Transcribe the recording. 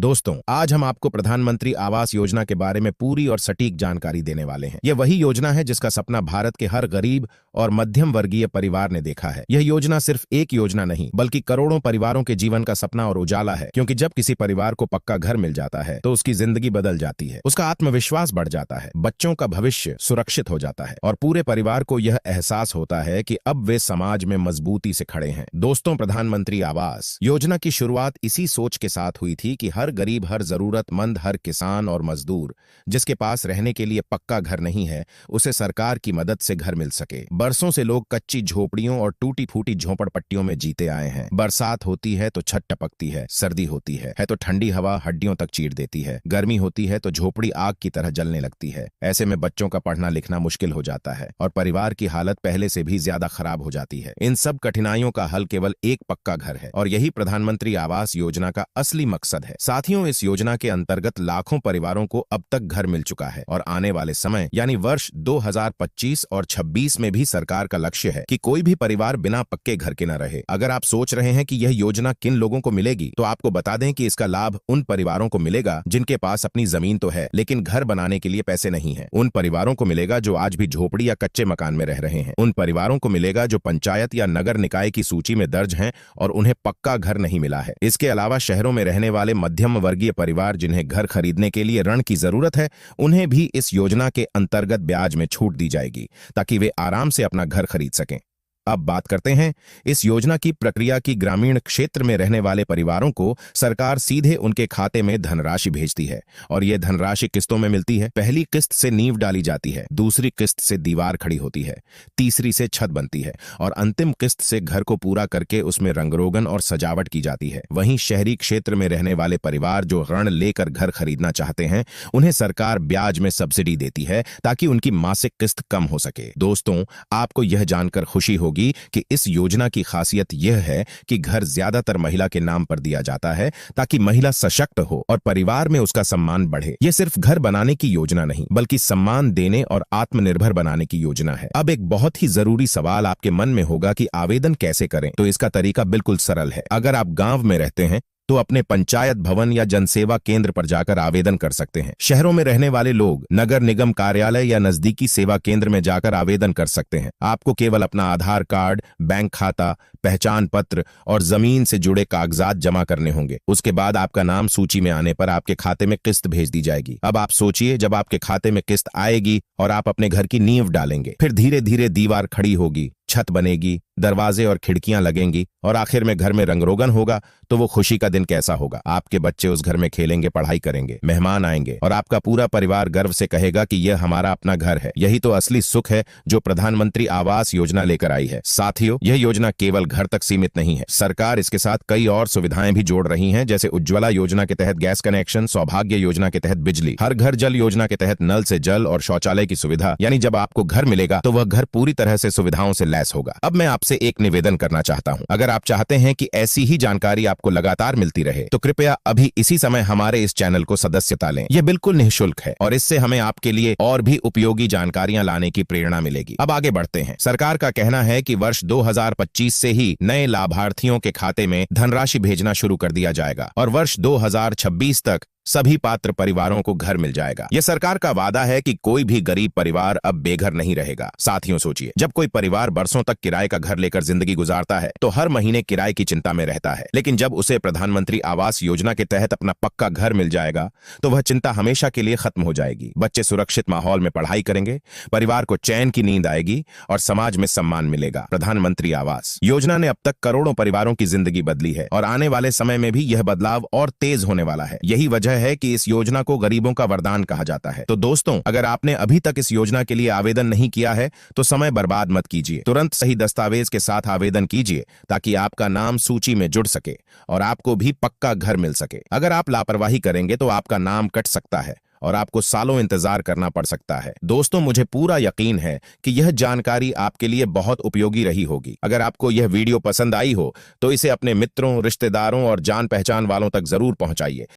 दोस्तों, आज हम आपको प्रधानमंत्री आवास योजना के बारे में पूरी और सटीक जानकारी देने वाले हैं। यह वही योजना है जिसका सपना भारत के हर गरीब और मध्यम वर्गीय परिवार ने देखा है। यह योजना सिर्फ एक योजना नहीं, बल्कि करोड़ों परिवारों के जीवन का सपना और उजाला है, क्योंकि जब किसी परिवार को पक्का घर मिल जाता है तो उसकी जिंदगी बदल जाती है, उसका आत्मविश्वास बढ़ जाता है, बच्चों का भविष्य सुरक्षित हो जाता है और पूरे परिवार को यह एहसास होता है कि अब वे समाज में मजबूती से खड़े हैं। दोस्तों, प्रधानमंत्री आवास योजना की शुरुआत इसी सोच के साथ हुई थी कि हर गरीब, हर जरूरतमंद, हर किसान और मजदूर जिसके पास रहने के लिए पक्का घर नहीं है, उसे सरकार की मदद से घर मिल सके। बरसों से लोग कच्ची झोपड़ियों और टूटी फूटी झोपड़पट्टियों में जीते आए हैं। बरसात होती है तो छत टपकती है, सर्दी होती है तो ठंडी हवा हड्डियों तक चीर देती है, गर्मी होती है तो झोपड़ी आग की तरह जलने लगती है। ऐसे में बच्चों का पढ़ना लिखना मुश्किल हो जाता है और परिवार की हालत पहले से भी ज्यादा खराब हो जाती है। इन सब कठिनाइयों का हल केवल एक पक्का घर है और यही प्रधानमंत्री आवास योजना का असली मकसद है। साथियों, इस योजना के अंतर्गत लाखों परिवारों को अब तक घर मिल चुका है और आने वाले समय यानी वर्ष 2025 और 26 में भी सरकार का लक्ष्य है कि कोई भी परिवार बिना पक्के घर के न रहे। अगर आप सोच रहे हैं कि यह योजना किन लोगों को मिलेगी, तो आपको बता दें कि इसका लाभ उन परिवारों को मिलेगा जिनके पास अपनी जमीन तो है लेकिन घर बनाने के लिए पैसे नहीं है। उन परिवारों को मिलेगा जो आज भी झोपड़ी या कच्चे मकान में रह रहे हैं। उन परिवारों को मिलेगा जो पंचायत या नगर निकाय की सूची में दर्ज हैं और उन्हें पक्का घर नहीं मिला है। इसके अलावा शहरों में रहने वाले मध्यम वर्गीय परिवार जिन्हें घर खरीदने के लिए ऋण की जरूरत है, उन्हें भी इस योजना के अंतर्गत ब्याज में छूट दी जाएगी ताकि वे आराम से अपना घर खरीद सकें। अब बात करते हैं इस योजना की प्रक्रिया की। ग्रामीण क्षेत्र में रहने वाले परिवारों को सरकार सीधे उनके खाते में धनराशि भेजती है और यह धनराशि किस्तों में मिलती है। पहली किस्त से नींव डाली जाती है, दूसरी किस्त से दीवार खड़ी होती है, तीसरी से छत बनती है और अंतिम किस्त से घर को पूरा करके उसमें रंगरोगन और सजावट की जाती है। वहीं शहरी क्षेत्र में रहने वाले परिवार जो ऋण लेकर घर खरीदना चाहते हैं, उन्हें सरकार ब्याज में सब्सिडी देती है ताकि उनकी मासिक किस्त कम हो सके। दोस्तों, आपको यह जानकर खुशी होगी कि इस योजना की खासियत यह है कि घर ज्यादातर महिला के नाम पर दिया जाता है ताकि महिला सशक्त हो और परिवार में उसका सम्मान बढ़े। यह सिर्फ घर बनाने की योजना नहीं, बल्कि सम्मान देने और आत्मनिर्भर बनाने की योजना है। अब एक बहुत ही जरूरी सवाल आपके मन में होगा कि आवेदन कैसे करें, तो इसका तरीका बिल्कुल सरल है। अगर आप गांव में रहते हैं तो अपने पंचायत भवन या जनसेवा केंद्र पर जाकर आवेदन कर सकते हैं। शहरों में रहने वाले लोग नगर निगम कार्यालय या नजदीकी सेवा केंद्र में जाकर आवेदन कर सकते हैं। आपको केवल अपना आधार कार्ड, बैंक खाता, पहचान पत्र और जमीन से जुड़े कागजात जमा करने होंगे। उसके बाद आपका नाम सूची में आने पर आपके खाते में किस्त भेज दी जाएगी। अब आप सोचिए, जब आपके खाते में किस्त आएगी और आप अपने घर की नींव डालेंगे, फिर धीरे धीरे दीवार खड़ी होगी, छत बनेगी, दरवाजे और खिड़कियां लगेंगी और आखिर में घर में रंगरोगन होगा, तो वो खुशी का दिन कैसा होगा। आपके बच्चे उस घर में खेलेंगे, पढ़ाई करेंगे, मेहमान आएंगे और आपका पूरा परिवार गर्व से कहेगा कि यह हमारा अपना घर है। यही तो असली सुख है जो प्रधानमंत्री आवास योजना लेकर आई है। साथियों, यह योजना केवल घर तक सीमित नहीं है। सरकार इसके साथ कई और सुविधाएं भी जोड़ रही हैं, जैसे उज्ज्वला योजना के तहत गैस कनेक्शन, सौभाग्य योजना के तहत बिजली, हर घर जल योजना के तहत नल से जल और शौचालय की सुविधा। यानी जब आपको घर मिलेगा तो वह घर पूरी तरह से सुविधाओं से लैस होगा। अब मैं आपसे एक निवेदन करना चाहता हूं। अगर आप चाहते हैं कि ऐसी ही जानकारी आपको लगातार मिलती रहे, तो कृपया अभी इसी समय हमारे इस चैनल को सदस्यता लें। यह बिल्कुल निःशुल्क है और इससे हमें आपके लिए और भी उपयोगी जानकारियां लाने की प्रेरणा मिलेगी। अब आगे बढ़ते हैं। सरकार का कहना है कि वर्ष 2025 से ही नए लाभार्थियों के खाते में धनराशि भेजना शुरू कर दिया जाएगा और वर्ष 2026 तक सभी पात्र परिवारों को घर मिल जाएगा। यह सरकार का वादा है कि कोई भी गरीब परिवार अब बेघर नहीं रहेगा। साथियों, सोचिए, जब कोई परिवार बरसों तक किराए का घर लेकर जिंदगी गुजारता है तो हर महीने किराए की चिंता में रहता है, लेकिन जब उसे प्रधानमंत्री आवास योजना के तहत अपना पक्का घर मिल जाएगा तो वह चिंता हमेशा के लिए खत्म हो जाएगी। बच्चे सुरक्षित माहौल में पढ़ाई करेंगे, परिवार को चैन की नींद आएगी और समाज में सम्मान मिलेगा। प्रधानमंत्री आवास योजना ने अब तक करोड़ों परिवारों की जिंदगी बदली है और आने वाले समय में भी यह बदलाव और तेज होने वाला है। यही वजह है कि इस योजना को गरीबों का वरदान कहा जाता है। तो दोस्तों, अगर आपने अभी तक इस योजना के लिए आवेदन नहीं किया है तो समय बर्बाद मत कीजिए। तुरंत सही दस्तावेज के साथ आवेदन कीजिए ताकि आपका नाम सूची में जुड़ सके और आपको भी पक्का घर मिल सके। अगर आप लापरवाही करेंगे तो आपका नाम कट सकता है और आपको सालों इंतजार करना पड़ सकता है। दोस्तों, मुझे पूरा यकीन है कि यह जानकारी आपके लिए बहुत उपयोगी रही होगी। अगर आपको यह वीडियो पसंद आई हो तो इसे अपने मित्रों, रिश्तेदारों और जान पहचान वालों तक जरूर पहुंचाइए